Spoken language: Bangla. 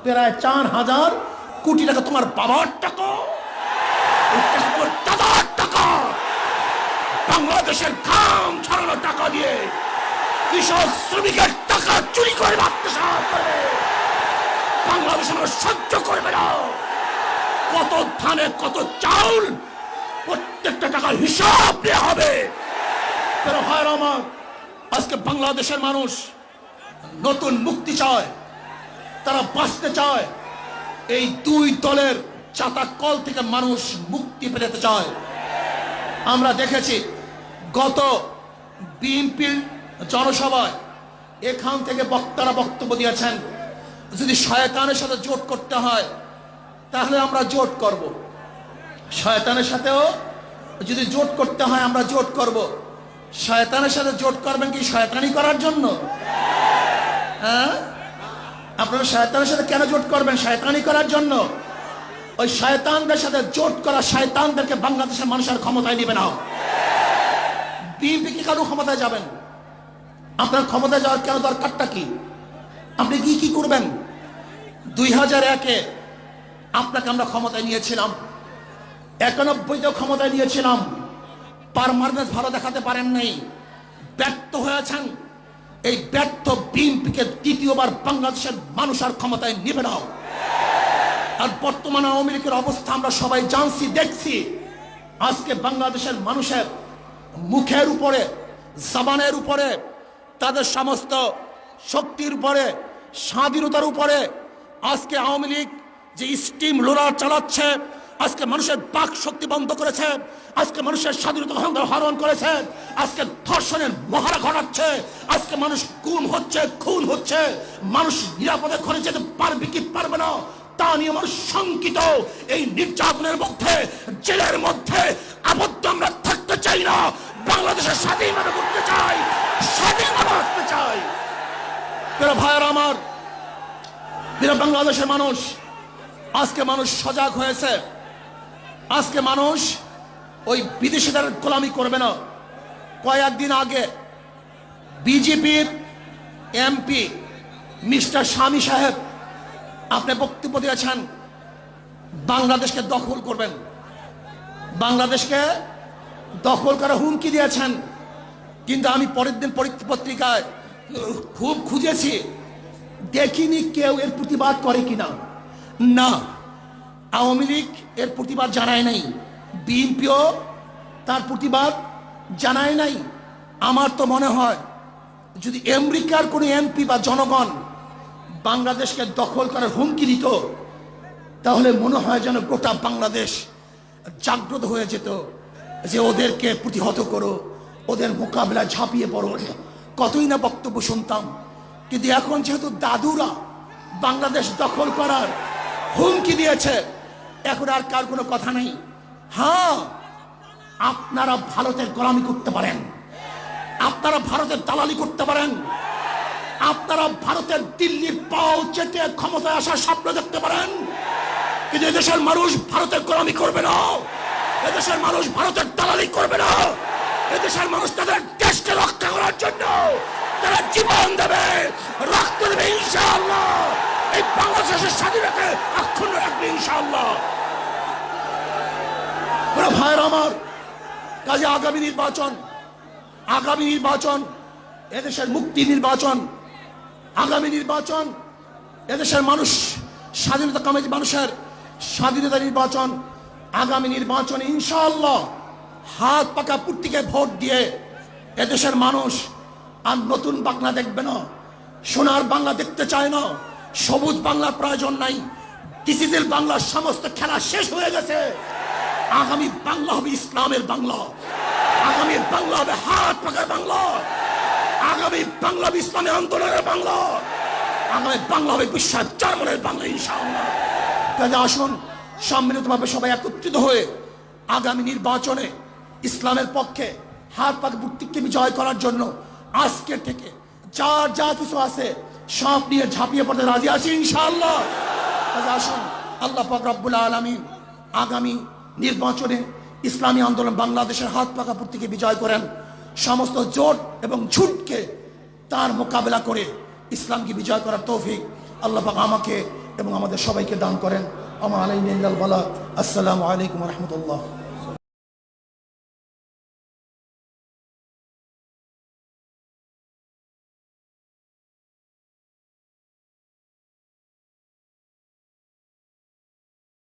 প্রায় 4,000 কোটি টাকা তোমার বাবার টাকা, তোমার দাদার টাকা, বাংলাদেশের ঘাম ছড়ানো টাকা দিয়ে কৃষক শ্রমিকের টাকা চুরি করে আত্মসাৎ করে বাংলাদেশ আমরা সহ্য করবে না। কত ধানে কত চাউল, প্রত্যেকটা টাকার হিসাব দেওয়া হবে। ভাইরা আমার, আজকে বাংলাদেশের মানুষ নতুন মুক্তি চায়, তারা বাঁচতে চায়। এই দুই দলের চাতাকল থেকে মানুষ মুক্তি পেতে চায়। আমরা দেখেছি গত বিএনপির জনসভায় এখান থেকে বক্তারা বক্তব্য দিয়েছেন, যদি শয়তানের সাথে জোট করতে হয় তাহলে আমরা জোট করব, শয়তানের সাথেও যদি জোট করতে হয় আমরা জোট করব। শয়তানের সাথে জোট করবেন কি শয়তানি করার জন্য? হ্যাঁ, আপনারা শয়তানের সাথে কেন জোট করবেন? শয়তানি করার জন্য। ওই শয়তানদের সাথে জোট করা শয়তানদেরকে বাংলাদেশের মানুষের ক্ষমতায় নেবে না। বিএনপি কি কারো ক্ষমতায় যাবেন? আপনার ক্ষমতায় যাওয়ার কেন দরকারটা কি? আপনি কি কি করবেন? 2001-এ আপনাকে আমরা ক্ষমতায় নিয়েছিলাম, 91-তেও ক্ষমতায় নিয়েছিলাম, পারমানেন্স ভালো দেখাতে পারেন নাই, ব্যর্থ হয়েছেন। এই ব্যর্থ বিএনপিকে দ্বিতীয়বার বাংলাদেশের মানুষ আর ক্ষমতায় নেবে না। আর বর্তমানে আওয়ামী লীগের অবস্থা আমরা সবাই জানছি, দেখছি। আজকে বাংলাদেশের মানুষের মুখের উপরে, জবানের উপরে, তাদের সমস্ত শক্তির উপরে, স্বাধীনতার উপরে আজকে আওয়ামী লীগ যে স্টিম রোলার চালাচ্ছে, আজকে মানুষের বাক শক্তি বন্ধ করেছে, আজকে মানুষের স্বাধীনতা হরণ করেছে, আজকে ধর্ষণের মহড়া ঘটাচ্ছে, আজকে মানুষ গুম হচ্ছে, খুন হচ্ছে। মানুষ নিরাপদে ঘরে যেতে পারবে কি পারবে না তা নিয়ে মানুষ শঙ্কিত। এই নির্যাতনের মধ্যে, জেলের মধ্যে আবদ্ধ আমরা থাকতে চাই না। বাংলাদেশের স্বাধীনভাবে করতে চাই, স্বাধীনভাবে আসতে চাই। ভাইয়েরা আমার, বাংলাদেশের মানুষ, আজকে মানুষ সজাগ হয়েছে। আজকে মানুষ ওই বিদেশিদের গোলামি করবে না। কয়েকদিন আগে বিজেপির এমপি মিস্টার শামী সাহেব আপনি বক্তব্য দিয়েছেন, বাংলাদেশকে দখল করবেন, বাংলাদেশকে দখল করার হুমকি দিয়েছেন। কিন্তু আমি পরের দিন পত্রিকায় খুব খুঁজেছি, দেখিনি কেউ এর প্রতিবাদ করে কিনা। না, আওয়ামী লীগ এর প্রতিবাদ জানায় নাই, বিএনপিও তার প্রতিবাদ জানায় নাই। আমার তো মনে হয় যদি আমেরিকার কোনো এমপি বা জনগণ বাংলাদেশকে দখল করার হুমকি দিত, তাহলে মনে হয় যেন গোটা বাংলাদেশ জাগ্রত হয়ে যেত যে ওদেরকে প্রতিহত করো, ওদের মোকাবিলায় ঝাঁপিয়ে পড়ো। কতই না বক্তব্য শুনতাম। কিন্তু এখন যেহেতু দাদুরা বাংলাদেশ দখল করার হুমকি দিয়েছে, এখন আর কার কোনো কথা নেই। হ্যাঁ, আপনারা ভারতের গোলামি করতে পারেন, আপনারা ভারতের দালালি করতে পারেন, আপনারা ভারতের দিল্লির পাও চেটে ক্ষমতায় আসার স্বপ্ন দেখতে পারেন, কিন্তু এদেশের মানুষ ভারতের গোলামি করবে না, এদেশের মানুষ ভারতের দালালি করবে না। এদেশের মানুষ তাদের দেশকে রক্ষা করার জন্য তারা জীবন দেবে, রক্ত দেবে ইনশাআল্লাহ। এই বাংলাদেশের স্বাধীনতাকে অক্ষুণ্ণ রাখবে ইনশাআল্লাহ। ভাইয়ের আমার, কাজে আগামী নির্বাচন এদেশের মুক্তি নির্বাচন, আগামী নির্বাচন এদেশের মানুষ স্বাধীনতা কামী মানুষের স্বাধীনতা নির্বাচন। আগামী নির্বাচনে ইনশাআল্লাহ হাত পাকা প্রতীকে ভোট দিয়ে এদেশের মানুষ আর নতুন বাংলা দেখবে না, সোনার বাংলা দেখতে চায় না, সবুজ বাংলার প্রয়োজন নাই। ডিজিটাল বাংলার সমস্ত খেলা শেষ হয়ে গেছে। আগামী বাংলা হবে ইসলামের বাংলা, আগামী বাংলা হবে হাত পাকার বাংলা, আগামী বাংলা হবে ইসলামী আন্দোলনের বাংলা, আগামী বাংলা হবে বিশ্বের জার্মানের বাংলা ইনশাআল্লাহ। কাজে আসুন সম্মিলিতভাবে সবাই একত্রিত হয়ে আগামী নির্বাচনে ইসলামের পক্ষে হাত পাকা প্রতীককে বিজয় করার জন্য আজকে থেকে যার যা কিছু আছে সব নিয়ে ঝাঁপিয়ে পড়তে রাজি আছি ইনশাআল্লাহ। কাজে আসুন আল্লাহ পাক রব্বুল আলামিন আগামী নির্বাচনে ইসলামী আন্দোলন বাংলাদেশের হাত পাকা প্রতীকে বিজয় করেন। সমস্ত জোট এবং ঝুটকে তার মোকাবেলা করে ইসলামকে বিজয় করার তৌফিক আল্লাহ পাক আমাকে এবং আমাদের সবাইকে দান করেন। আমা আলাইনা ইল্লাল বালাগ। আসসালামু আলাইকুম ওয়া রাহমাতুল্লাহ।